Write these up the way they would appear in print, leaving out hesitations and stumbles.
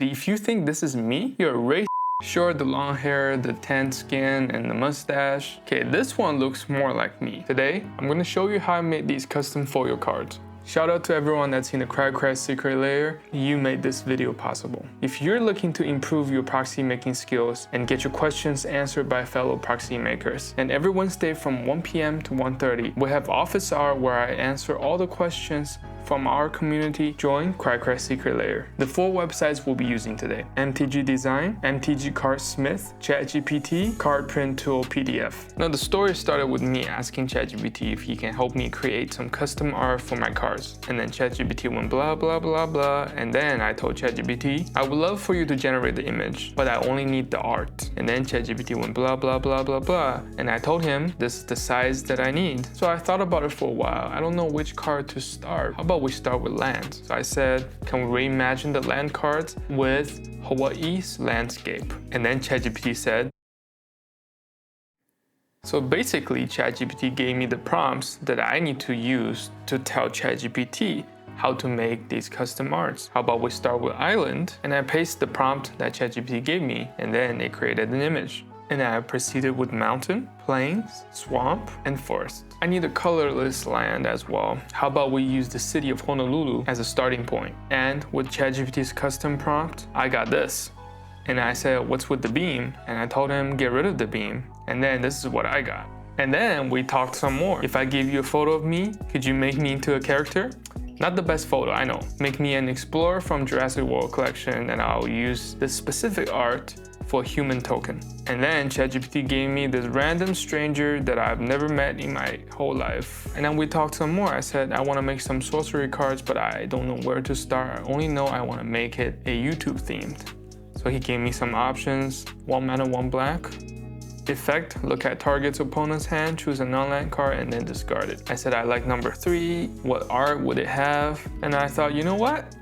If you think this is me, you're racist. Sure, the long hair, the tan skin, and the mustache. Okay, this one looks more like me. Today, I'm gonna show you how I made these custom foil cards. Shout out to everyone that's in the Crackcraft secret layer. You made this video possible. If you're looking to improve your proxy making skills and get your questions answered by fellow proxy makers, and every Wednesday from 1 p.m. to 1:30, we have office hour where I answer all the questions from our community. Join Crackcraft secret layer. The 4 websites we'll be using today: MTG Design, MTG Cardsmith, ChatGPT, Card Print Tool PDF. Now the story started with me asking ChatGPT if he can help me create some custom art for my cards. And then ChatGPT went blah blah blah blah, and then I told ChatGPT, I would love for you to generate the image, but I only need the art. And then ChatGPT went blah blah blah blah blah, and I told him this is the size that I need. So I thought about it for a while. I don't know which card to start. How about we start with lands? So I said, can we reimagine the land cards with Hawaii's landscape? And then ChatGPT said, so basically, ChatGPT gave me the prompts that I need to use to tell ChatGPT how to make these custom arts. How about we start with island, and I paste the prompt that ChatGPT gave me, and then it created an image. And I proceeded with mountain, plains, swamp, and forest. I need a colorless land as well. How about we use the city of Honolulu as a starting point? And with ChatGPT's custom prompt, I got this. And I said, what's with the beam? And I told him, get rid of the beam. And then this is what I got. And then we talked some more. If I give you a photo of me, could you make me into a character? Not the best photo, I know. Make me an explorer from Jurassic World collection, and I'll use this specific art for a human token. And then ChatGPT gave me this random stranger that I've never met in my whole life. And then we talked some more. I said, I want to make some sorcery cards, but I don't know where to start. I only know I want to make it a YouTube themed. So he gave me some options: 1 mana, 1 black. Effect, look at target's opponent's hand, choose a non-land card, and then discard it. I said I like number 3, what art would it have? And I thought, you know what?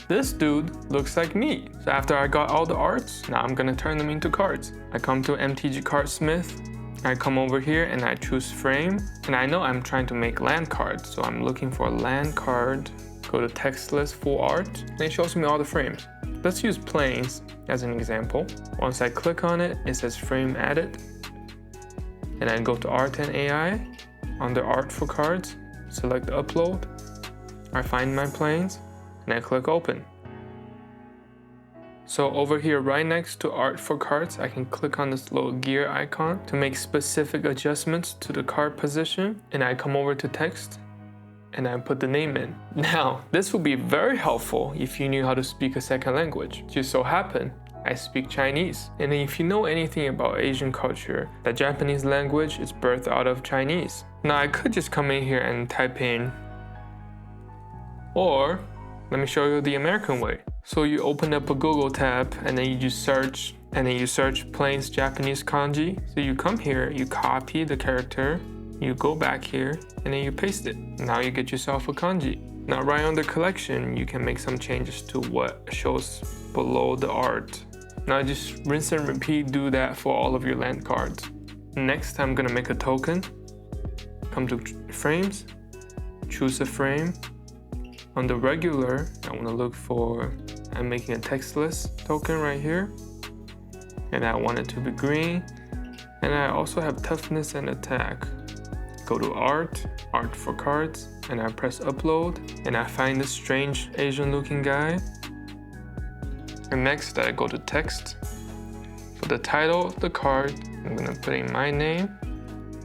This dude looks like me. So after I got all the arts, now I'm gonna turn them into cards. I come to MTG Cardsmith, I come over here and I choose frame. And I know I'm trying to make land cards, so I'm looking for a land card. Go to text list, full art, and it shows me all the frames. Let's use plains as an example. Once I click on it, it says frame added. And I go to art and AI, under art for cards, select upload. I find my plains, and I click open. So over here, right next to art for cards, I can click on this little gear icon to make specific adjustments to the card position. And I come over to text, and I put the name in. Now, this would be very helpful if you knew how to speak a second language. Just so happen, I speak Chinese. And if you know anything about Asian culture, the Japanese language is birthed out of Chinese. Now, I could just come in here and type in, or let me show you the American way. So you open up a Google tab, and then you just search, and then you search plains Japanese kanji. So you come here, you copy the character, you go back here, and then you paste it. Now you get yourself a kanji. Now right under collection, you can make some changes to what shows below the art. Now just rinse and repeat, do that for all of your land cards. Next, I'm gonna make a token. Come to frames, choose a frame. On the regular, I wanna look for, I'm making a text list token right here. And I want it to be green. And I also have toughness and attack. Go to art, art for cards, and I press upload, and I find this strange Asian looking guy. And next I go to text. For the title of the card, I'm gonna put in my name,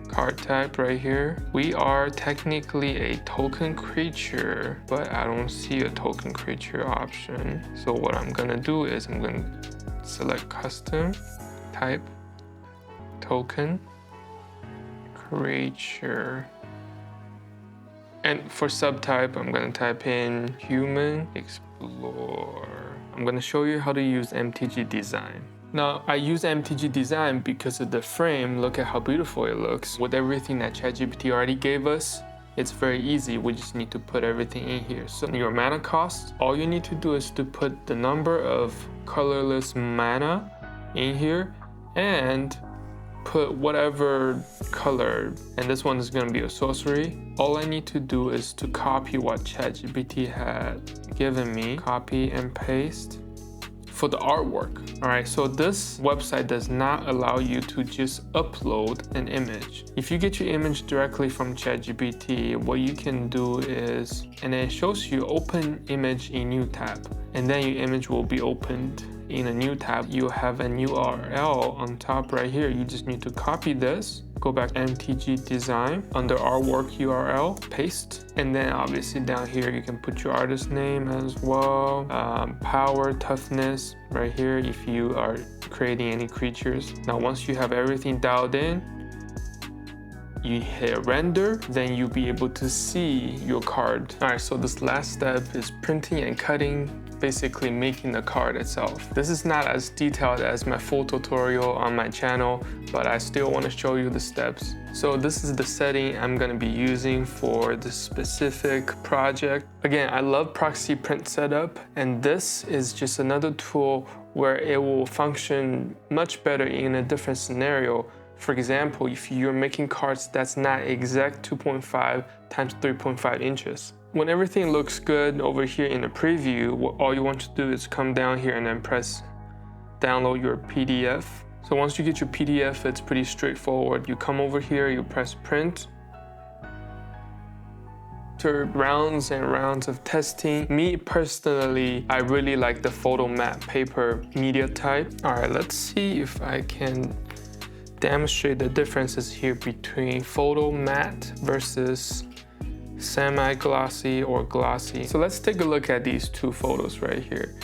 card type right here. We are technically a token creature, but I don't see a token creature option. So what I'm gonna do is I'm gonna select custom, type, token, creature. And for subtype, I'm gonna type in human explorer. I'm gonna show you how to use MTG Design. Now, I use MTG Design because of the frame. Look at how beautiful it looks. With everything that ChatGPT already gave us, it's very easy. We just need to put everything in here. So your mana cost, all you need to do is to put the number of colorless mana in here and put whatever color, and this one is going to be a sorcery. All I need to do is to copy what ChatGPT had given me, copy and paste, for the artwork. All right, so this website does not allow you to just upload an image. If you get your image directly from ChatGPT, what you can do is, and then it shows you open image in new tab, and then your image will be opened in a new tab. You'll have an URL on top right here. You just need to copy this, go back MTG design under artwork URL, paste, and then obviously down here you can put your artist name as well, power, toughness right here if you are creating any creatures. Now once you have everything dialed in, you hit render, then you'll be able to see your card. All right, so this last step is printing and cutting, basically making the card itself. This is not as detailed as my full tutorial on my channel, but I still want to show you the steps. So this is the setting I'm going to be using for this specific project. Again, I love proxy print setup, and this is just another tool where it will function much better in a different scenario. For example, if you're making cards that's not exact 2.5 times 3.5 inches. When everything looks good over here in the preview, all you want to do is come down here and then press download your PDF. So once you get your PDF, it's pretty straightforward. You come over here, you press print. After rounds and rounds of testing, me personally, I really like the photo matte paper media type. All right, let's see if I can demonstrate the differences here between photo matte versus semi-glossy or glossy. So let's take a look at these two photos right here.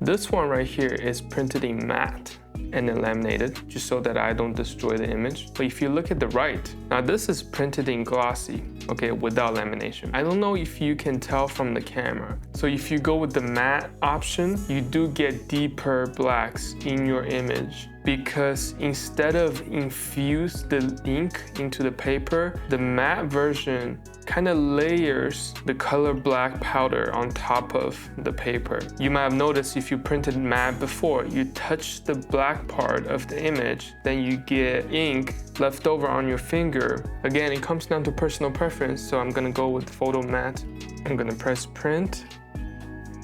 This one right here is printed in matte and then laminated, just so that I don't destroy the image. But if you look at the right, now this is printed in glossy, okay, without lamination. I don't know if you can tell from the camera. So if you go with the matte option, you do get deeper blacks in your image, because instead of infuse the ink into the paper, the matte version kind of layers the color black powder on top of the paper. You might have noticed if you printed matte before, you touch the black part of the image, then you get ink left over on your finger. Again, it comes down to personal preference, so I'm gonna go with photo matte. I'm gonna press print.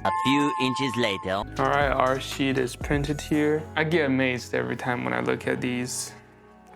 A few inches later. All right, our sheet is printed here. I get amazed every time when I look at these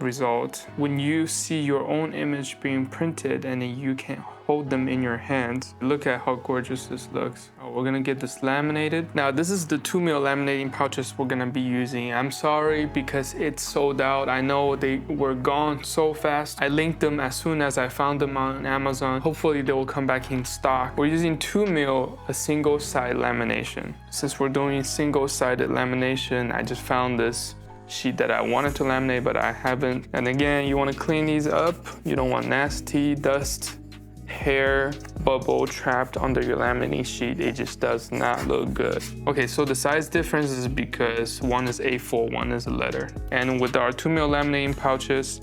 results. When you see your own image being printed and then you can hold them in your hands, look at how gorgeous this looks. Oh, we're gonna get this laminated. Now this is the 2mm laminating pouches we're gonna be using. I'm sorry because it's sold out. I know they were gone so fast. I linked them as soon as I found them on Amazon. Hopefully they will come back in stock. We're using 2mm, a single side lamination. Since we're doing single-sided lamination, I just found this sheet that I wanted to laminate, but I haven't. And again, you want to clean these up. You don't want nasty dust, hair, bubble trapped under your laminating sheet. It just does not look good. Okay, so the size difference is because one is A4, one is a letter. And with our 2mm laminating pouches,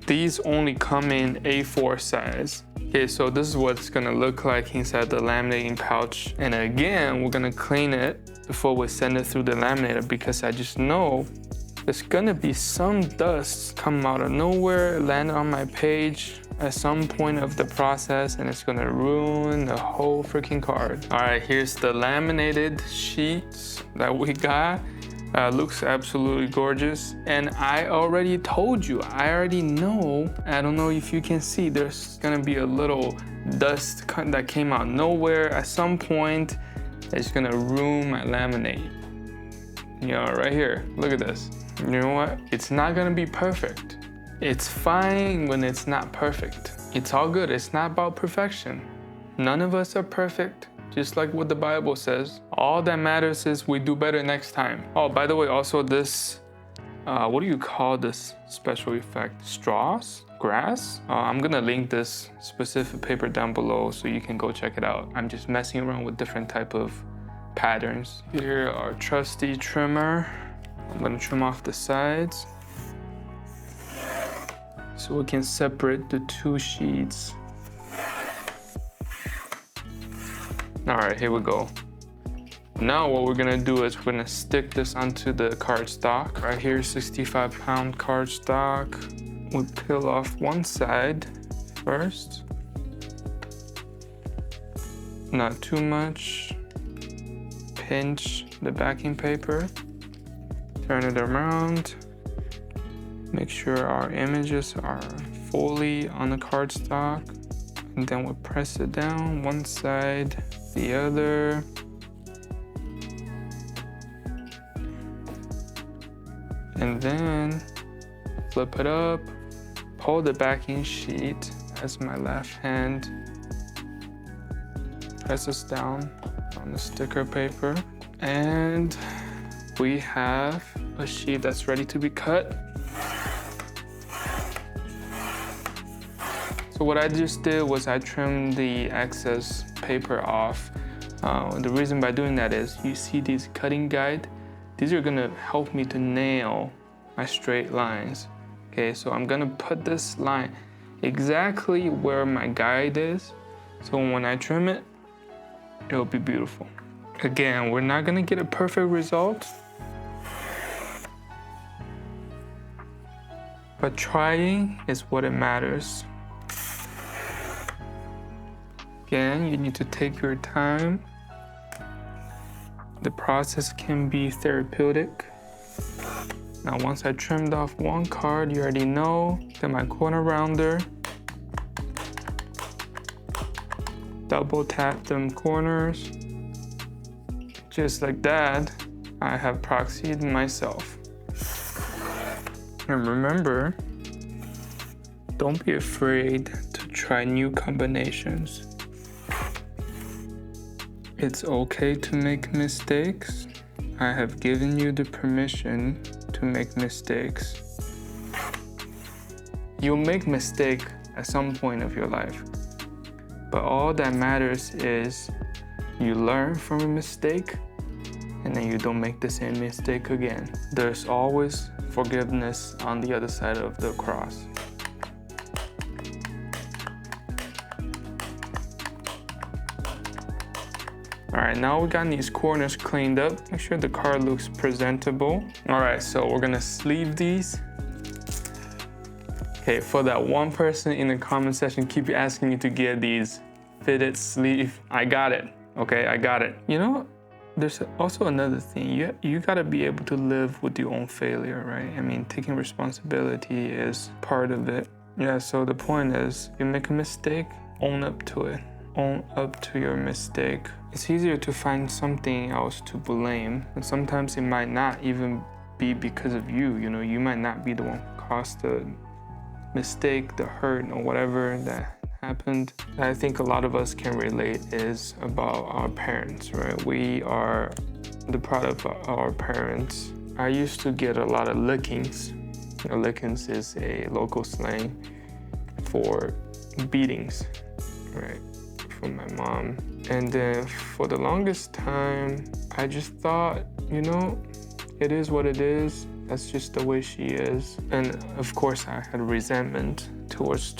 these only come in A4 size. Okay, so this is what it's gonna look like inside the laminating pouch. And again, we're gonna clean it before we send it through the laminator, because I just know there's gonna be some dust come out of nowhere, land on my page at some point of the process, and it's gonna ruin the whole freaking card. All right, here's the laminated sheets that we got. Looks absolutely gorgeous. And I already told you, I already know, I don't know if you can see, there's gonna be a little dust that came out of nowhere at some point. It's gonna ruin my laminate. You know, right here, look at this. You know what? It's not gonna be perfect. It's fine when it's not perfect. It's all good. It's not about perfection. None of us are perfect, just like what the Bible says. All that matters is we do better next time. Oh, by the way, also this, what do you call this special effect? Straws? Grass? I'm gonna link this specific paper down below so you can go check it out. I'm just messing around with different type of patterns. Here, our trusty trimmer. I'm gonna trim off the sides so we can separate the two sheets. All right, here we go. Now what we're gonna do is we're gonna stick this onto the cardstock. Right here, 65-pound cardstock. We peel off one side first. Not too much. Pinch the backing paper. Turn it around. Make sure our images are fully on the cardstock. And then we'll press it down one side, the other. And then flip it up, pull the backing sheet as my left hand presses down on the sticker paper. And we have a sheet that's ready to be cut. So what I just did was I trimmed the excess paper off. The reason by doing that is you see these cutting guide. These are gonna help me to nail my straight lines. Okay, so I'm gonna put this line exactly where my guide is. So when I trim it, it'll be beautiful. Again, we're not gonna get a perfect result, but trying is what it matters. Again, you need to take your time. The process can be therapeutic. Now, once I trimmed off one card, you already know that my corner rounder, double tap them corners. Just like that, I have proxied myself. And remember, don't be afraid to try new combinations. It's okay to make mistakes. I have given you the permission to make mistakes. You'll make mistakes at some point of your life, but all that matters is you learn from a mistake and then you don't make the same mistake again. There's always forgiveness on the other side of the cross. All right, now we got these corners cleaned up. Make sure the card looks presentable. All right, so we're gonna sleeve these. Okay, for that one person in the comment section keep asking you to get these fitted sleeve, I got it, okay, I got it. You know, there's also another thing. You gotta be able to live with your own failure, right? I mean, taking responsibility is part of it. Yeah, so the point is, you make a mistake, own up to it. Own up to your mistake. It's easier to find something else to blame, and sometimes it might not even be because of you. You know, you might not be the one who caused the mistake, the hurt, or whatever that happened. I think a lot of us can relate is about our parents, right? We are the product of our parents. I used to get a lot of lickings. You know, lickings is a local slang for beatings, right? From my mom. And then for the longest time, I just thought, you know, it is what it is. That's just the way she is. And of course, I had resentment towards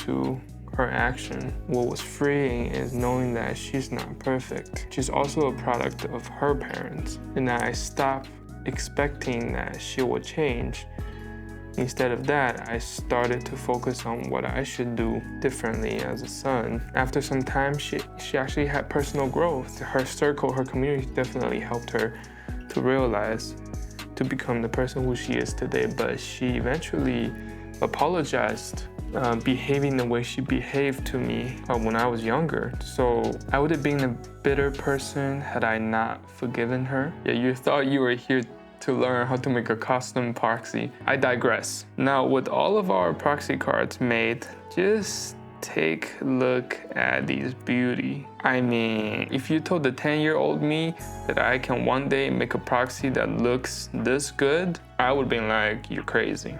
her action. What was freeing is knowing that she's not perfect. She's also a product of her parents. And I stopped expecting that she would change. Instead of that, I started to focus on what I should do differently as a son. After some time, she actually had personal growth. Her circle, her community definitely helped her to realize, to become the person who she is today. But she eventually apologized, behaving the way she behaved to me when I was younger. So I would have been a bitter person had I not forgiven her. Yeah, you thought you were here to learn how to make a custom proxy. I digress. Now, with all of our proxy cards made, just take a look at these beauty. I mean, if you told the 10-year-old me that I can one day make a proxy that looks this good, I would have been like, you're crazy.